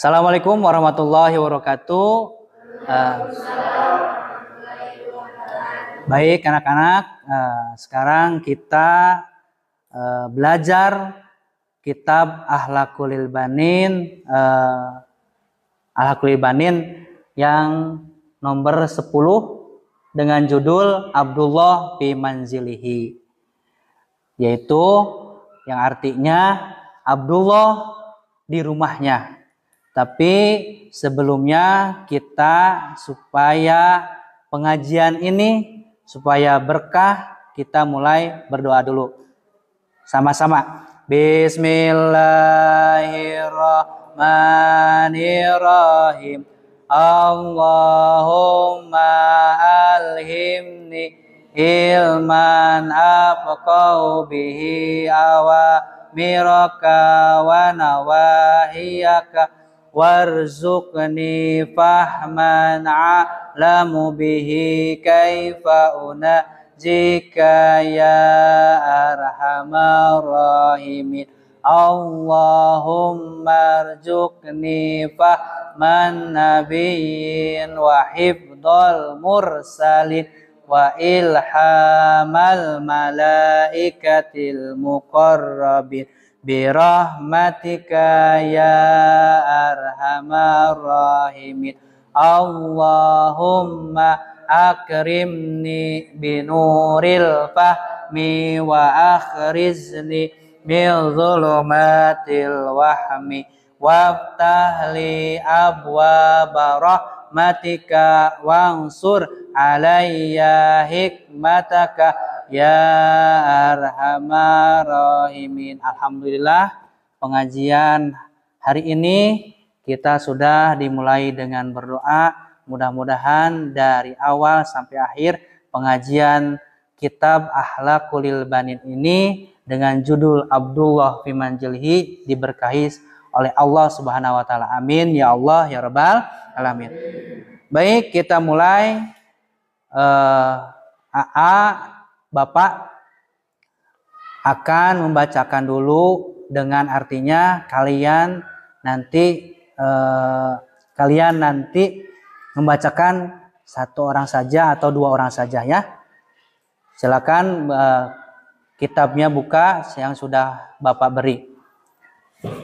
Assalamualaikum warahmatullahi wabarakatuh. Baik anak-anak, sekarang kita belajar kitab Akhlaqul Banin, yang nomor 10 dengan judul Abdullah fi manzilihi, yaitu yang artinya Abdullah di rumahnya. Tapi sebelumnya kita supaya pengajian ini supaya berkah, kita mulai berdoa dulu sama-sama. Bismillahirrahmanirrahim. Allahumma alhimni ilman afqahu bihi awamiraka wa nawahiyaka warzuqni fahman a'lamu bihi kaifa unajika ya arhamar rahimin. Allahumma arzuqni fahman nabiyyin wa hifdzal mursalin wa ilhamal malaikatil muqarrabin birahmatika ya arhamar rahimin. Allahumma akrimni binuril fahmi wa akhrizni min zulumatil wahmi waftahli abwaba rahmatika wansur alayya hikmataka ya arhamar rahimin. Alhamdulillah, pengajian hari ini kita sudah dimulai dengan berdoa. Mudah-mudahan dari awal sampai akhir pengajian kitab Akhlaqul Banin ini dengan judul Abdullah fi manzilihi diberkahi oleh Allah Subhanahu wa taala. Amin ya Allah ya rabbal alamin. Baik, kita mulai. Bapak akan membacakan dulu dengan artinya kalian nanti membacakan satu orang saja atau dua orang saja ya. Silakan kitabnya buka yang sudah Bapak beri.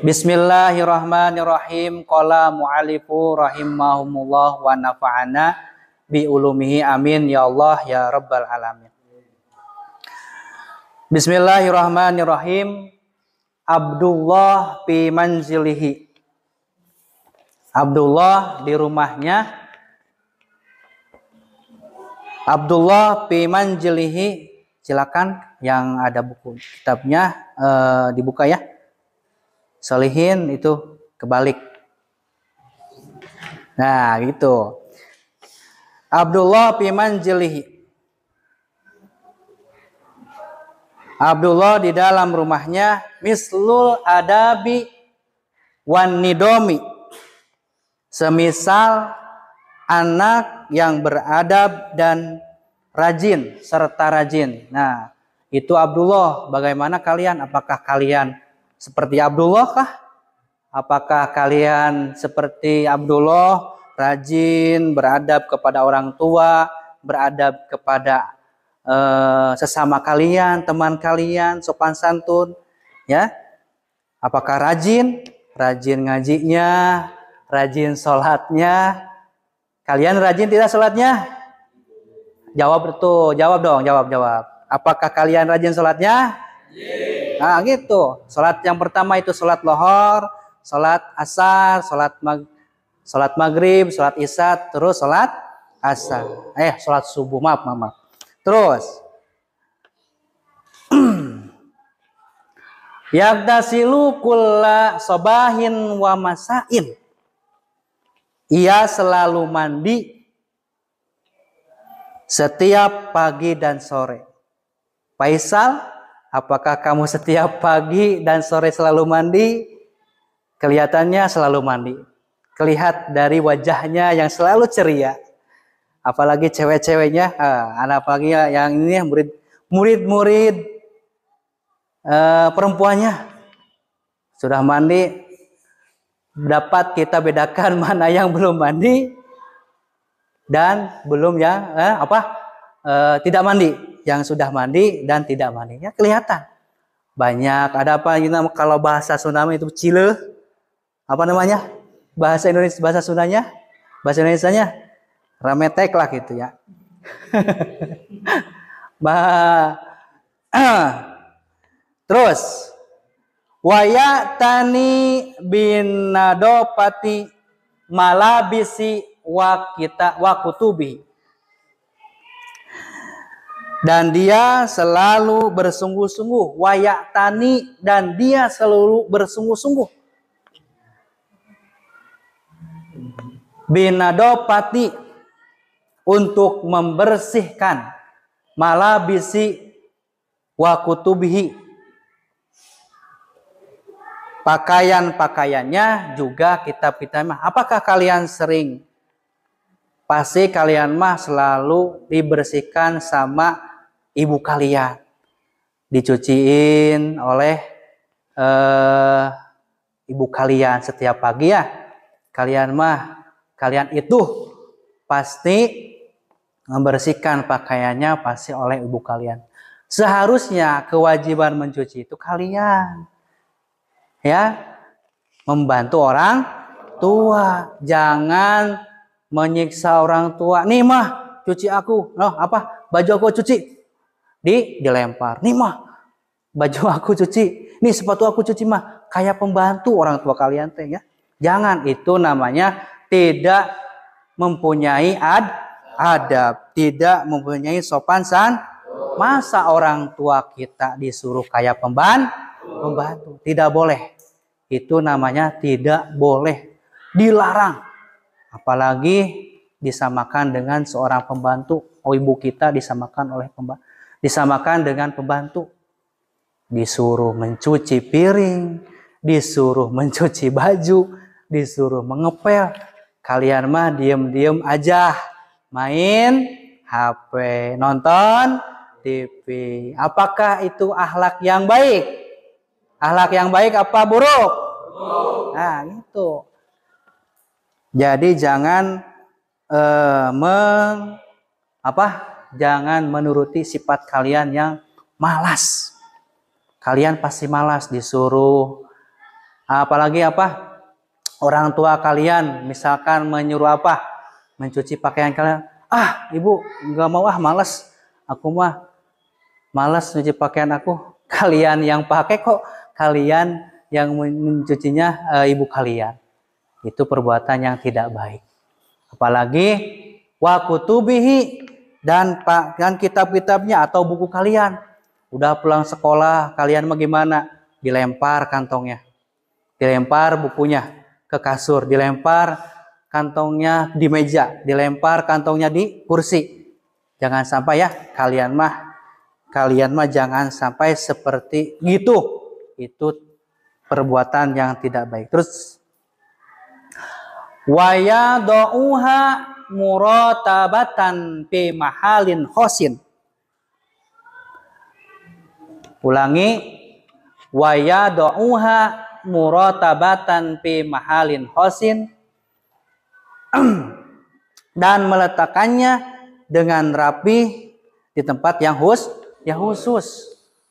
Bismillahirrahmanirrahim. Qala mu'alifu rahimahumullah wa nafa'ana bi ulumihi amin ya Allah ya rabbal alamin. Bismillahirrahmanirrahim. Abdullah fi manzilihi. Abdullah di rumahnya. Abdullah fi manzilihi. Silakan yang ada buku kitabnya dibuka ya. Solihin itu kebalik. Nah, gitu. Abdullah fi manzilihi. Abdullah di dalam rumahnya mislul adabi wan nidomi. Semisal anak yang beradab dan rajin serta rajin. Nah, itu Abdullah. Bagaimana kalian? Apakah kalian seperti Abdullah kah? Apakah kalian seperti Abdullah? Rajin, beradab kepada orang tua, beradab kepada sesama kalian, teman kalian, sopan santun, ya. Apakah rajin ngajinya, rajin sholatnya? Kalian rajin tidak sholatnya? Jawab betul, jawab dong, jawab. Apakah kalian rajin sholatnya? Nah, gitu. Sholat yang pertama itu sholat lohor, sholat asar, sholat maghrib, sholat isya, terus sholat asar. Sholat subuh, maaf. Terus. Yaghtasilu kulla sobahin wa masain. Ia selalu mandi setiap pagi dan sore. Faisal, apakah kamu setiap pagi dan sore selalu mandi? Kelihatannya selalu mandi. Kelihat dari wajahnya yang selalu ceria. Apalagi cewek-ceweknya, apalagi yang ini murid-murid perempuannya sudah mandi dapat kita bedakan mana yang belum mandi dan belum yang tidak mandi, yang sudah mandi dan tidak mandinya kelihatan. Banyak ada apa ini kalau bahasa Sunda itu cile, apa namanya? Bahasa Indonesia, bahasa Sundanya, bahasa Indonesianya rametek lah gitu ya. Terus waya tani bin nadopati malabisi wa kutubi, dan dia selalu bersungguh-sungguh, wayak tani, dan dia selalu bersungguh-sungguh, binadopati, untuk membersihkan, malabisi wa kutubihi, pakaian-pakaiannya juga kitab-kitabnya. Apakah kalian sering? Pasti kalian mah selalu dibersihkan sama ibu kalian, dicuciin oleh ibu kalian setiap pagi ya. Kalian itu pasti membersihkan pakaiannya pasti oleh ibu kalian. Seharusnya kewajiban mencuci itu kalian ya, membantu orang tua, jangan menyiksa orang tua. Nih mah cuci aku, baju aku cuci, dilempar. Nih mah baju aku cuci, nih sepatu aku cuci mah, kayak pembantu orang tua kalian teh ya. Jangan, itu namanya tidak mempunyai adab, tidak mempunyai sopan san. Masa orang tua kita disuruh kayak pembantu? Tidak boleh. Itu namanya tidak boleh, dilarang. Apalagi disamakan dengan seorang pembantu. Ibu kita disamakan dengan pembantu. Disuruh mencuci piring, disuruh mencuci baju, disuruh mengepel. Kalian mah diem-diem aja, main HP, nonton TV. Apakah itu akhlak yang baik? Akhlak yang baik apa buruk? Nah, gitu. Jadi jangan jangan menuruti sifat kalian yang malas. Kalian pasti malas disuruh, apalagi orang tua kalian misalkan menyuruh mencuci pakaian kalian. Ibu nggak mau, malas. Aku mah malas cuci pakaian aku. Kalian yang pakai kok, kalian yang mencucinya ibu kalian. Itu perbuatan yang tidak baik. Apalagi wa kutubihi, dan kitab-kitabnya atau buku kalian. Udah pulang sekolah, kalian bagaimana? Dilempar kantongnya, dilempar bukunya ke kasur, dilempar kantongnya di meja, dilempar kantongnya di kursi. Jangan sampai ya, kalian mah jangan sampai seperti gitu. Itu perbuatan yang tidak baik. Terus waya do'uha muratabatan fi mahalin khosin. Ulangi, waya do'uha muratabatan fi mahalin khosin, dan meletakkannya dengan rapi di tempat yang khusus.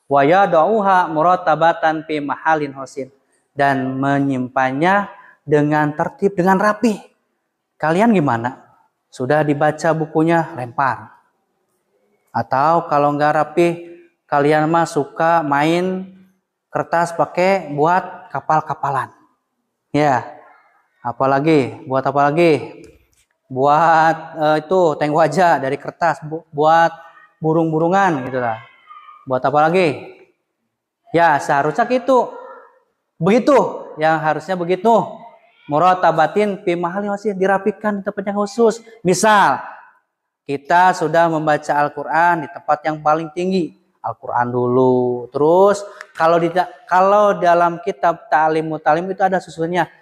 Waya do'uha muratabatan fi mahalin khosin, dan menyimpannya dengan tertib, dengan rapi. Kalian gimana? Sudah dibaca bukunya, lempar. Atau kalau nggak rapi, kalian mah suka main kertas pakai buat kapal-kapalan. Ya, apalagi buat itu tank wajah dari kertas, buat burung-burungan gitulah. Buat apa lagi? Ya, seharusnya gitu. Begitu, yang harusnya begitu. Muratabatin fi mahalin khosin, dirapikan di tempat yang khusus. Misal kita sudah membaca Al-Qur'an di tempat yang paling tinggi, Al-Qur'an dulu. Terus kalau dalam kitab ta'lim itu ada susunnya.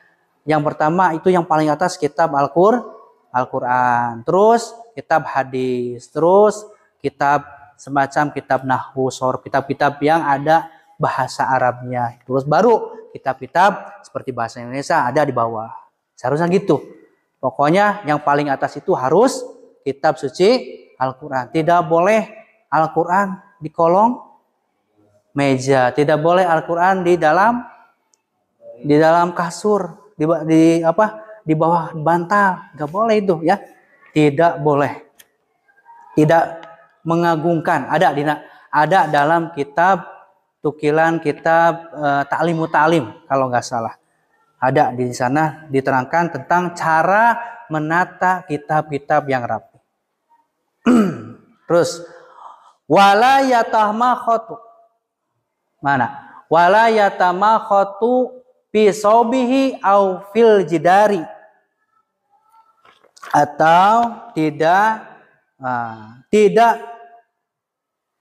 Yang pertama itu yang paling atas kitab Al-Qur'an. Terus kitab hadis, terus kitab semacam kitab nahwu, kitab-kitab yang ada bahasa Arabnya. Terus baru kitab-kitab seperti bahasa Indonesia ada di bawah. Seharusnya gitu. Pokoknya yang paling atas itu harus kitab suci Al-Quran. Tidak boleh Al-Quran di kolong meja. Tidak boleh Al-Quran di dalam kasur, di bawah bantal. Nggak boleh itu ya. Tidak boleh. Tidak mengagungkan. Ada dalam kitab tukilan kitab Ta'limu Ta'lim kalau nggak salah. Ada di sana diterangkan tentang cara menata kitab-kitab yang rapi. Terus wala yatamakhatu. Mana? Wala yatamakhatu fi saubihi au fil jidari. Atau tidak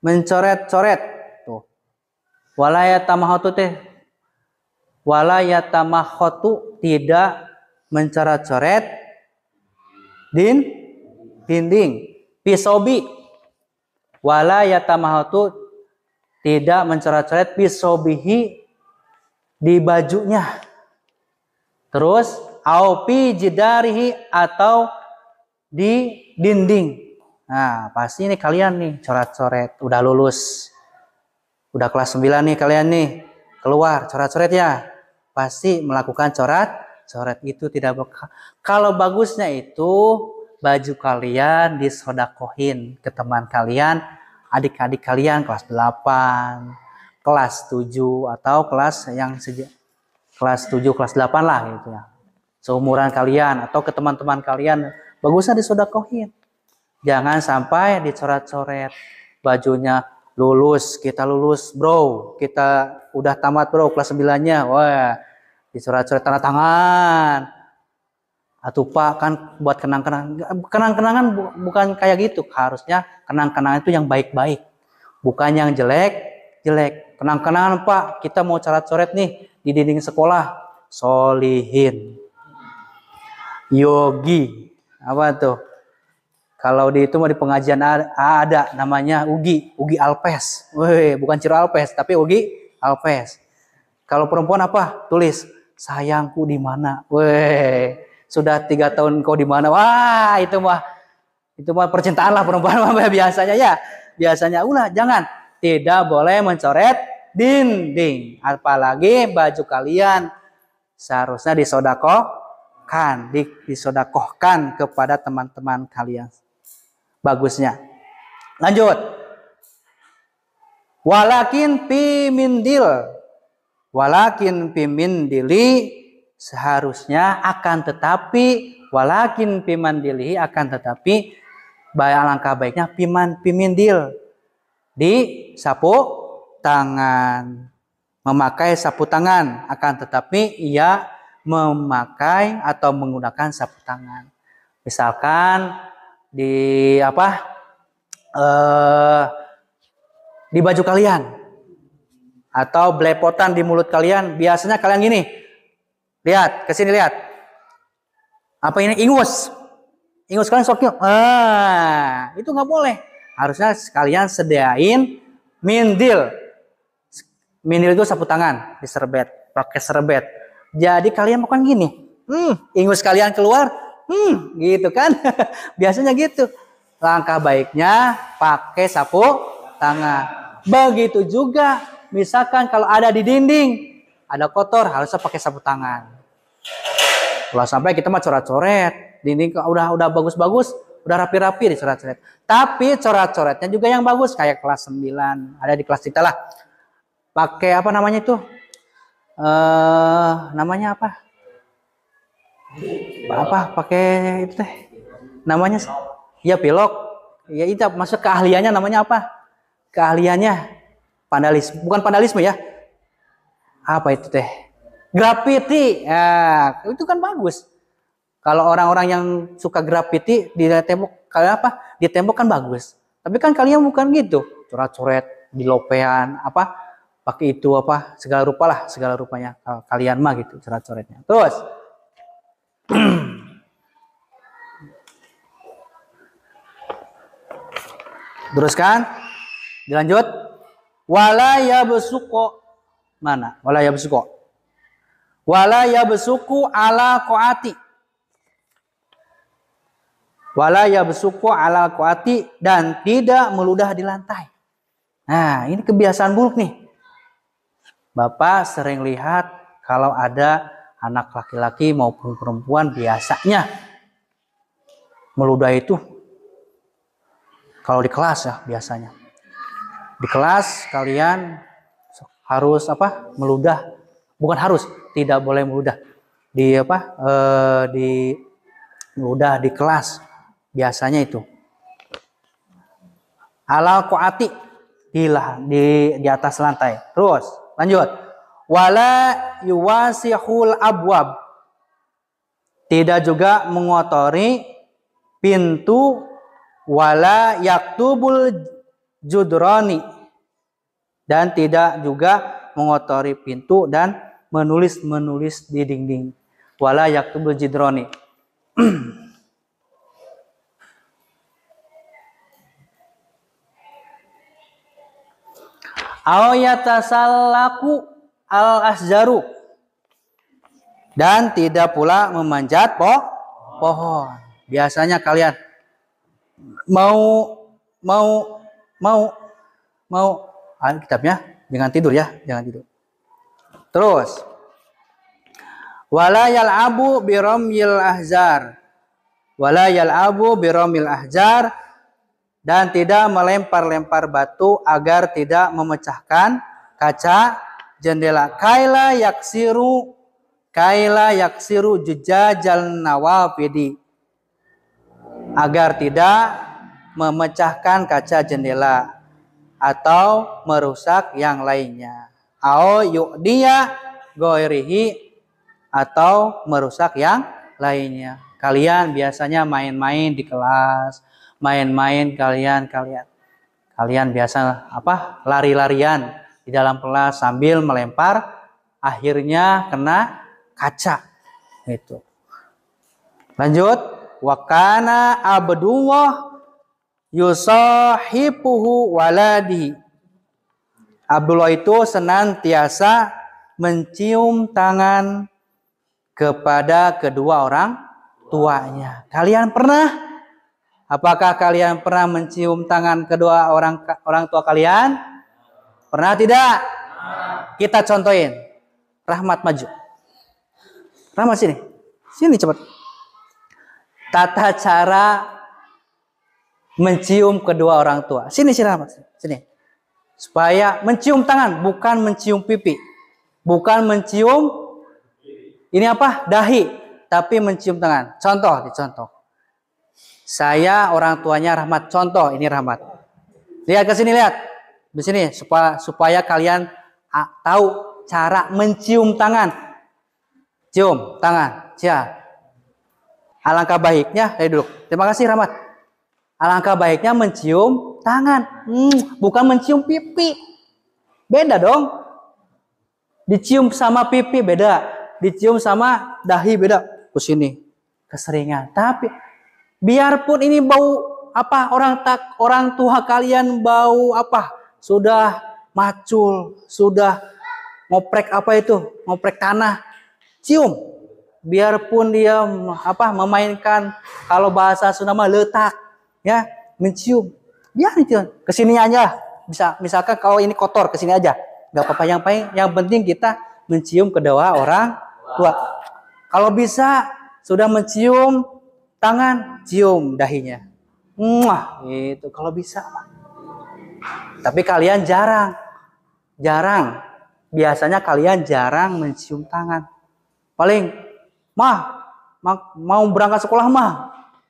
mencoret-coret. Wala yatamakhatu tidak mencoret-coret dinding. Pisobi. Wala yatamakhatu tidak mencoret-coret pisobihi di bajunya. Terus aupi jidarihi atau di dinding. Nah, pasti nih kalian nih coret-coret udah lulus. Udah kelas 9 nih kalian nih, keluar coret-coret ya. Pasti melakukan coret itu tidak kalau bagusnya itu baju kalian disodakohin ke teman kalian, adik-adik kalian kelas 8, kelas 7 atau kelas 7, kelas 8 lah gitu ya. Seumuran kalian atau ke teman-teman kalian, bagusnya disodakohin. Jangan sampai dicoret-coret bajunya. Kita lulus bro, kita udah tamat bro kelas 9-nya, wah dicoret-coret tanda tangan. Atau Pak kan buat kenang-kenangan bukan kayak gitu, harusnya kenang-kenangan itu yang baik-baik, bukan yang jelek-jelek. Kenang-kenangan Pak, kita mau coret-coret nih di dinding sekolah, solihin, yogi, apa tuh? Kalau di itu mah di pengajian ada namanya Ugi Alpes. Wih, bukan Ciro Alpes, tapi Ugi Alpes. Kalau perempuan apa? Tulis sayangku di mana. Wih, sudah 3 tahun kau di mana? Wah, itu mah percintaan lah perempuan mah biasanya ya. Biasanya jangan. Tidak boleh mencoret dinding. Apalagi baju kalian seharusnya disodakohkan kepada teman-teman kalian. Bagusnya. Lanjut. Walakin pimindili seharusnya akan tetapi alangkah baiknya pimindil di sapu tangan. Memakai sapu tangan akan tetapi ia memakai atau menggunakan sapu tangan. Misalkan di baju kalian atau belepotan di mulut kalian, biasanya kalian gini, lihat kesini, lihat apa ini, ingus kalian soknya, itu nggak boleh. Harusnya kalian sediain mindil itu sapu tangan, pakai serbet. Jadi kalian makan gini, ingus kalian keluar, gitu kan. Biasanya gitu. Langkah baiknya pakai sapu tangan. Begitu juga misalkan kalau ada di dinding ada kotor, harusnya pakai sapu tangan. Kalau sampai kita mah coret-coret dinding udah bagus-bagus, udah rapi-rapi dicoret-coret. Tapi coret-coretnya juga yang bagus, kayak kelas 9, ada di kelas kita lah. Pakai apa namanya itu? Namanya apa? Pakai itu teh namanya ya pilok ya, itu masuk keahliannya, namanya apa keahliannya? Bukan vandalisme ya, apa itu teh, graffiti ya, itu kan bagus. Kalau orang-orang yang suka graffiti di tembok, di tembok kan bagus. Tapi kan kalian bukan gitu, coret-coret di lopean pakai itu segala rupanya kalian mah gitu coret-coretnya. Terus teruskan, dilanjut. Wala yabsuqo. Mana? Wala yabsuqo. Wala yabsuku ala qaati. Wala yabsuku ala qaati, dan tidak meludah di lantai. Nah, ini kebiasaan buruk nih. Bapak sering lihat kalau ada anak laki-laki maupun perempuan biasanya meludah itu kalau di kelas ya biasanya. Di kelas kalian harus meludah, bukan harus, tidak boleh meludah di di meludah di kelas biasanya itu alal qaati, di atas lantai. Terus lanjut, wala yuwasihul abwab, tidak juga mengotori pintu, wala yaktubul judrani, dan tidak juga mengotori pintu dan menulis di dinding. Wala yaktubul judrani. Aw yatasallaku al-asjaru, dan tidak pula memanjat pohon. Biasanya kalian mau kitabnya jangan tidur ya, jangan tidur. Terus wala yal'abu biramyil ahzar. Wala yal'abu biramyil ahzar, dan tidak melempar-lempar batu agar tidak memecahkan kaca jendela. Kaila yaksiru jujajal nawafidi, agar tidak memecahkan kaca jendela atau merusak yang lainnya. Au yu'diya ghairihi, atau merusak yang lainnya. Kalian biasanya main-main di kelas, main-main kalian biasa lari-larian di dalam kelas sambil melempar, akhirnya kena kaca itu. Lanjut, wa kana Abdullah yusahibuhu waladi. Abdullah itu senantiasa mencium tangan kepada kedua orang tuanya. Kalian pernah? Apakah kalian pernah mencium tangan kedua orang tua kalian? Pernah tidak? Kita contohin. Rahmat maju. Rahmat sini. Sini cepat. Tata cara mencium kedua orang tua. Sini Rahmat. Sini. Supaya mencium tangan, bukan mencium pipi. Bukan mencium ini dahi, tapi mencium tangan. Dicontoh. Saya orang tuanya Rahmat, contoh ini Rahmat. Lihat ke sini, lihat. Di sini supaya kalian tahu cara mencium tangan. Cium tangan. Alangkah baiknya, duduk. Terima kasih Rahmat. Alangkah baiknya mencium tangan, bukan mencium pipi. Beda dong. Dicium sama pipi beda, dicium sama dahi beda. Ke sini keseringan. Tapi biarpun ini bau orang tua kalian bau sudah macul, sudah ngoprek ngoprek tanah, cium. Biarpun dia memainkan, kalau bahasa Sunda mah letak, ya, mencium. Biar cium. Kesini aja. Misalkan kalau ini kotor, kesini aja. Gak apa-apa, yang penting kita mencium kedua orang tua. Kalau bisa sudah mencium tangan, cium dahinya. Itu kalau bisa. Tapi kalian jarang. Biasanya kalian jarang mencium tangan. Paling mau berangkat sekolah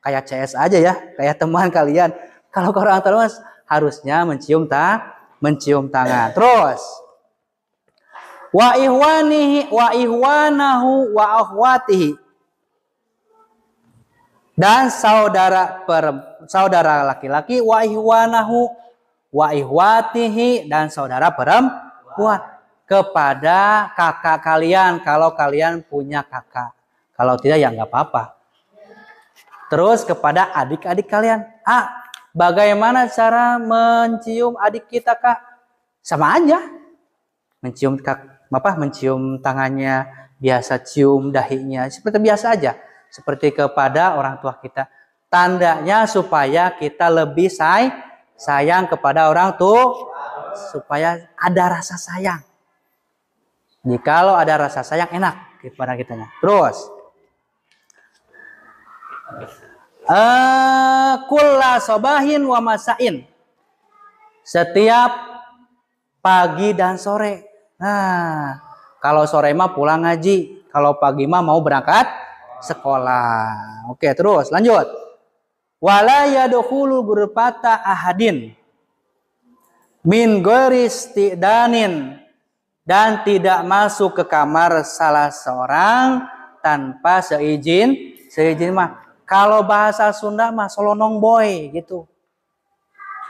kayak CS aja ya, kayak teman kalian. Kalau ke orang tua harusnya mencium tangan. Terus wa ihwanahu wa akhwatihi, dan saudara laki-laki, wa ihwanahu wa ihwatihi, dan saudara perempuan, kepada kakak kalian kalau kalian punya kakak. Kalau tidak ya nggak apa-apa. Terus kepada adik-adik kalian. Bagaimana cara mencium adik kita, Kak? Sama aja. Mencium tangannya biasa cium dahinya, seperti biasa aja, seperti kepada orang tua kita. Tandanya supaya kita lebih sayang kepada orang tua, supaya ada rasa sayang. Jikalau ada rasa sayang enak kepada kitanya. Terus, kulla sobahin wa masain, setiap pagi dan sore. Nah, kalau sore mah pulang ngaji, kalau pagi mah mau berangkat sekolah. Oke, terus lanjut. Wala yadkhulu ghurfata ahadin min ghairi istidanin, dan tidak masuk ke kamar salah seorang tanpa seizin mah. Kalau bahasa Sunda mah solonong boy gitu.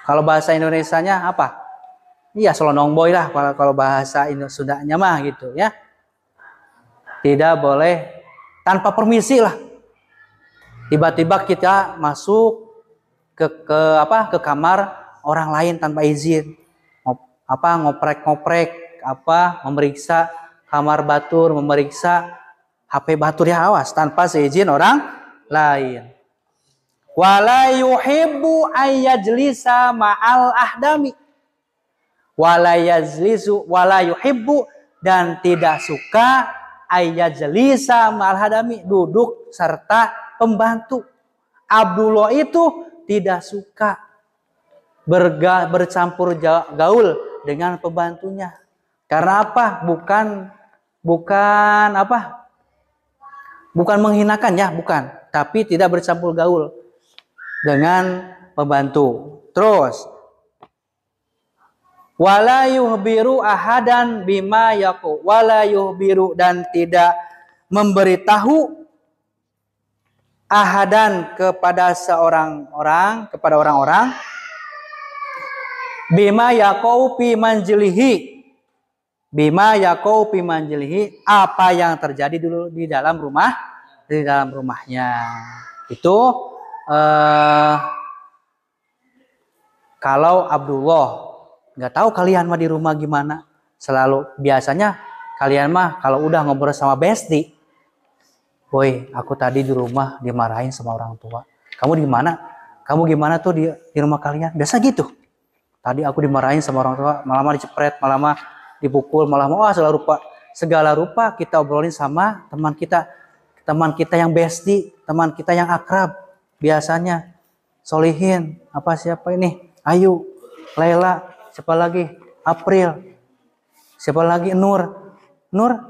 Kalau bahasa Indonesianya apa? Iya, solonong boy lah kalau bahasa Sundanya mah gitu ya. Tidak boleh tanpa permisi lah. Tiba-tiba kita masuk ke kamar orang lain tanpa izin. Ngoprek-ngoprek, memeriksa kamar batur, memeriksa HP batur, ya awas, tanpa seizin orang lain. Wala yuhibbu ayyajlisa ma'al ahdami. Wala yuhibbu, dan tidak suka ayyajlisa ma'al ahdami, duduk serta pembantu. Abdullah itu tidak suka bercampur gaul dengan pembantunya. Karena apa? Bukan menghinakan ya, bukan. Tapi tidak bercampur gaul dengan pembantu. Terus, wala yuhbiru ahadan bima yaqu, wala yuhbiru, dan tidak memberitahu ahadan kepada orang-orang bima yaqu fi manjilihi, apa yang terjadi dulu di dalam rumahnya. Itu kalau Abdullah, nggak tahu kalian mah di rumah gimana. Biasanya kalian mah kalau udah ngobrol sama Besti, boy, aku tadi di rumah dimarahin sama orang tua. Kamu di mana? Kamu gimana tuh di rumah kalian? Biasa gitu. Tadi aku dimarahin sama orang tua, malah dicepret, malah dipukul, malah segala rupa kita obrolin sama teman kita yang Besti, teman kita yang akrab. Biasanya Solihin, siapa ini? Ayu, Laila, siapa lagi? April, siapa lagi? Nur,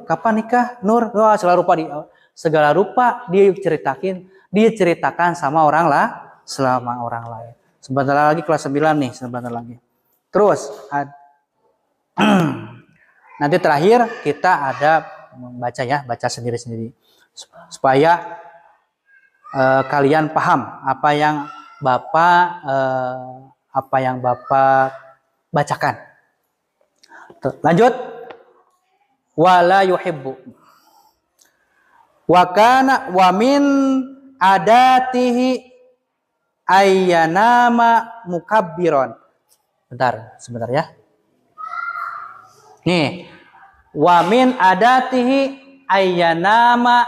kapan nikah? Nur, segala rupa dia ceritakan sama orang lain. Sebentar lagi kelas 9 nih, sebentar lagi. Terus nanti terakhir kita ada baca sendiri-sendiri supaya kalian paham apa yang Bapak bacakan. Lanjut. Wala yuhibbu. Wa min adatihi ayyanama mukabbiron. Sebentar ya. Nih. Wa min adatihi ayyanama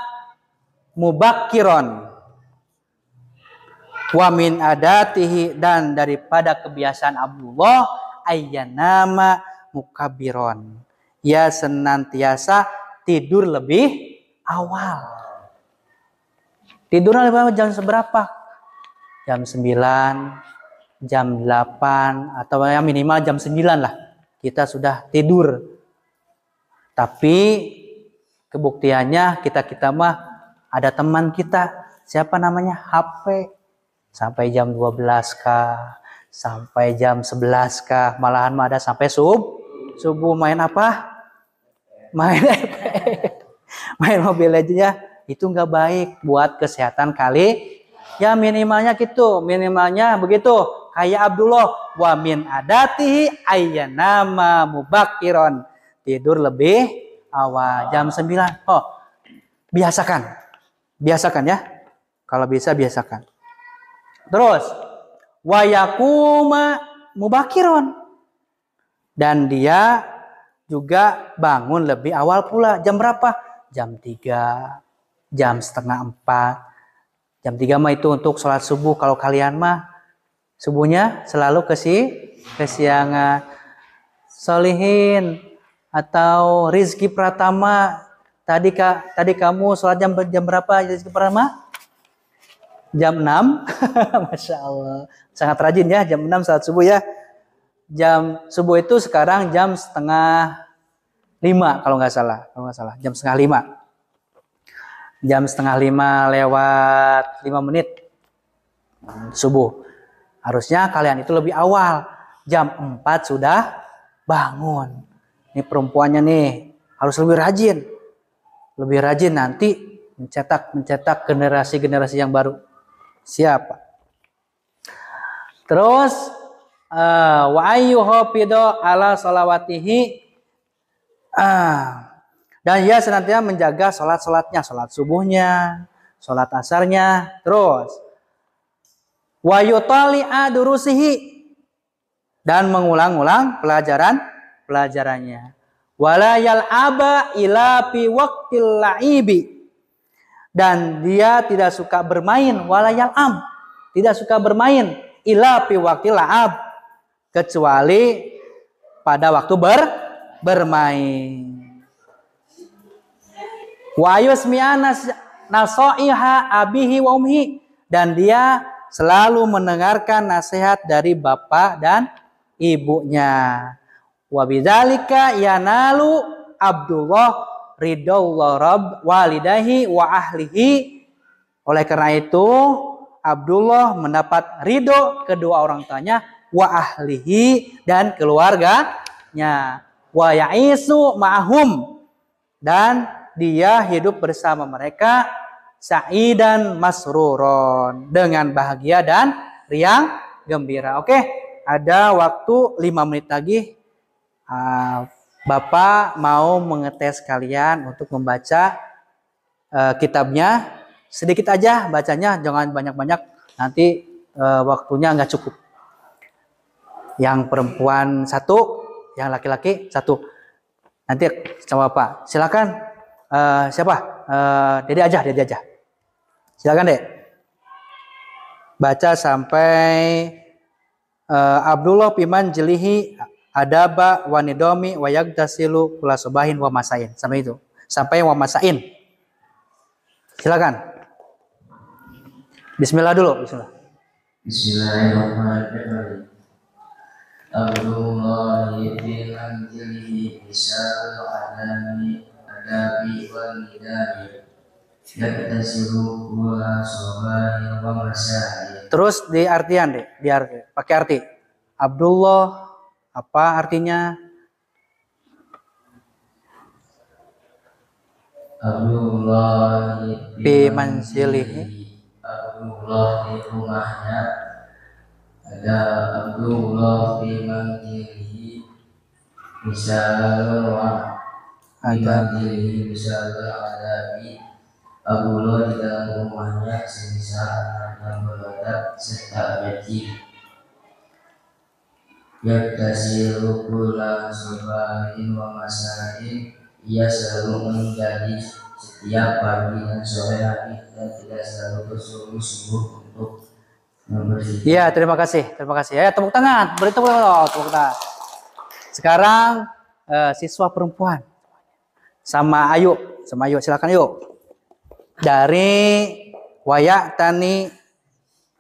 mubakkiron. Wa min adatihi, dan daripada kebiasaan Abdullah, ayyanama mukabbiron, ya senantiasa tidur lebih awal. Tidurnya lebih awal jam seberapa? Jam 9, jam 8, atau ya minimal jam 9 lah. Kita sudah tidur. Tapi kebuktiannya kita mah ada teman kita, siapa namanya? HP. Sampai jam 12 kah, sampai jam 11 kah, malahan mah ada sampai subuh main apa? Main Mobile Legends ya. Itu nggak baik buat kesehatan kali. Ya minimalnya gitu, begitu. Kayak Abdullah, wa min adatihi ayyanama mubakkiron, tidur lebih awal jam 9. Oh, biasakan ya. Kalau bisa biasakan. Terus, wa yakuma mubakkiron, dan dia juga bangun lebih awal pula. Jam berapa? jam 3, jam setengah 4. Jam 3 mah itu untuk sholat subuh. Kalau kalian mah subuhnya selalu kesiangan. Solihin atau Rizky Pratama, tadi kamu sholat jam berapa Rizky Pratama? Jam 6. Masya Allah, sangat rajin ya, jam 6 sholat subuh ya. Jam subuh itu sekarang jam setengah 5 kalau nggak salah, jam setengah 5. Jam setengah 5 lewat 5 menit subuh. Harusnya kalian itu lebih awal, jam 4 sudah bangun. Ini perempuannya nih harus lebih rajin nanti mencetak generasi yang baru. Siapa? Terus wa ayyuhafidu ala sholawatihi, dan ia senantiasa menjaga sholat-sholatnya, sholat subuhnya, sholat asarnya. Terus wa yutali'a durusihi, dan mengulang-ulang pelajarannya. Wala yal'aba ila fi waqtil la'ibi, dan dia tidak suka bermain. Wala yal'am, tidak suka bermain, ila fi waqtil la'ab, kecuali pada waktu bermain. Wa yusmi'ana nasaiha abihi wa umhi, dan dia selalu mendengarkan nasihat dari bapak dan ibunya. Wa bidzalika yanalu Abdullah ridallahu rabb walidahi wa ahlihi. Oleh karena itu Abdullah mendapat ridho kedua orang tuanya, wa ahlihi, dan keluarganya, wa ya'isu ma'hum, dan dia hidup bersama mereka, sa'idan masruron, dengan bahagia dan riang gembira. Oke, ada waktu 5 menit lagi. Bapak mau mengetes kalian untuk membaca kitabnya. Sedikit aja bacanya, jangan banyak-banyak, nanti waktunya nggak cukup. Yang perempuan 1, yang laki-laki 1. Nanti sama Bapak. Silakan. Siapa? Dede aja. Silakan, Dek. Baca sampai Abdullah piman jelihi adaba wa nidomi wa yagtasilu kula subahin wa masain. Sampai itu. Sampai wa masain. Silakan. Bismillah dulu. Bismillahirrahmanirrahim. Abdullah piman jelihi bisal adami adabi wal nidami yagtasilu kula subahin wa masain. Terus di artian, Dek. Pakai arti. Abdullah apa artinya? Abdullah Bi manzilihi. Abdullah di rumahnya. Ada Abdullah di manzilihi misalnya adabi. Abdullah di dalam rumahnya semisal anak yang berodat serta haji. Yaktasilu kula subahin wa masain, ia selalu menjadi setiap pagi dan sore hari, dan tidak selalu bersungguh-sungguh untuk membersihkan. Iya, terima kasih. Ya, tepuk tangan. Beri tepuk tangan. Sekarang siswa perempuan sama Ayu, silakan yuk. Dari Waya Tani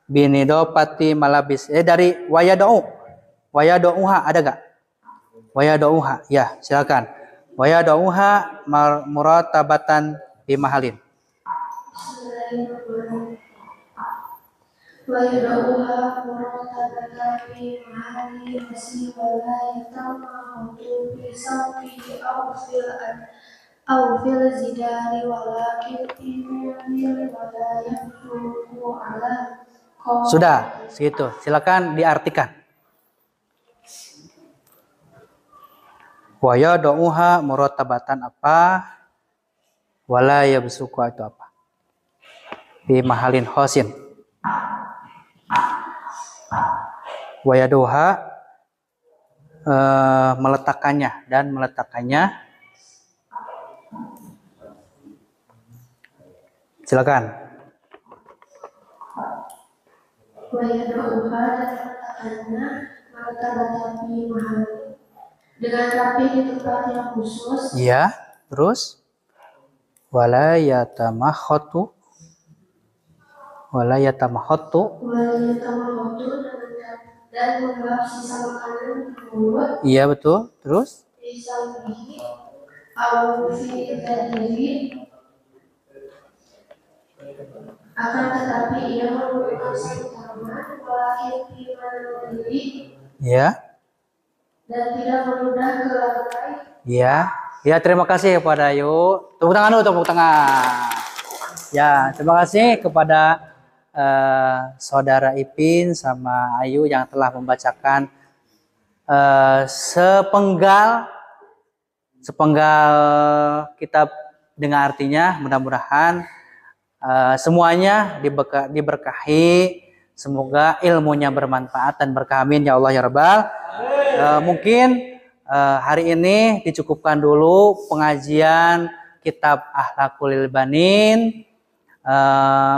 Binidopati Malabis. Dari Waya Do'uha ada gak? Waya Do'uha, ya silakan. Waya Do'uha muratabatan bimahalin. Waya Do'uha muratabatan bimahalin masih walai tama untuk bisa au fil zidari walakin inil walayah tuku ala. Sudah, segitu. Silakan diartikan. Waya do'uha muratabatan apa? Wala yabsuku itu apa? Bi mahalin khosin. Waya do'uha meletakkannya Silakan. Wa yad'uha dan meletakkannya martabatan fi mahali dengan rapi di tempat yang khusus. Iya, terus wala yatamahhatu Wa yatamahhatu dan menganggap sisa makanan di mulut. Iya, betul. Terus Bihi au fi dzatihi, akan tetapi ia menggunakan satu tanaman walakin fi manzili ya. dan tidak meludah ke lantai. Iya. Ya, terima kasih kepada Ayu. Tepuk tangan dulu, tepuk tangan. Ya, terima kasih kepada saudara Ipin sama Ayu yang telah membacakan sepenggal kitab dengan artinya. Mudah-mudahan semuanya diberkahi, semoga ilmunya bermanfaat dan berkah. Amin ya Allah ya Rabbal. Mungkin hari ini dicukupkan dulu pengajian kitab Akhlaqul Banin.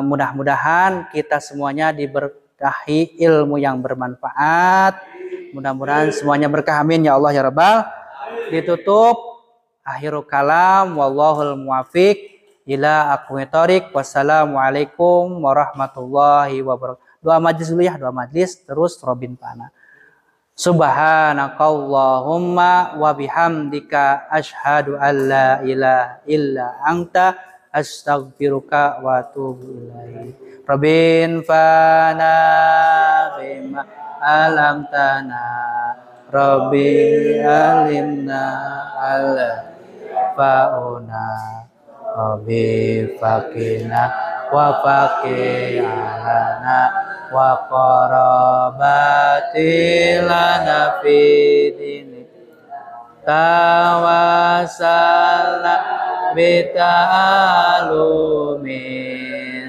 Mudah-mudahan kita semuanya diberkahi ilmu yang bermanfaat. Mudah-mudahan semuanya berkah. Amin ya Allah ya Rabbal. Ditutup akhirul kalam, wallahul muwafiq ila aqwamit thoriq. Wassalamualaikum warahmatullahi wabarakatuh. Doa majlis dulu ya, doa majlis terus Robin Pana. Subhanakallahumma wa bihamdika asyhadu an la ilaha illa anta astaghfiruka wa atubu ilaik. Robin Pana bima alamtana Rabbi alimna ala fauna Rabbi fakina wa fakirana wa qarabatilana fidini tawassalna bita'alumin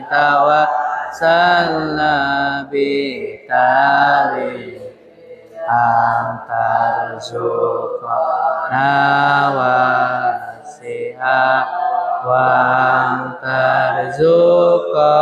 tawassalna bita'alim antarzuqana wasi'a wa antarzuqa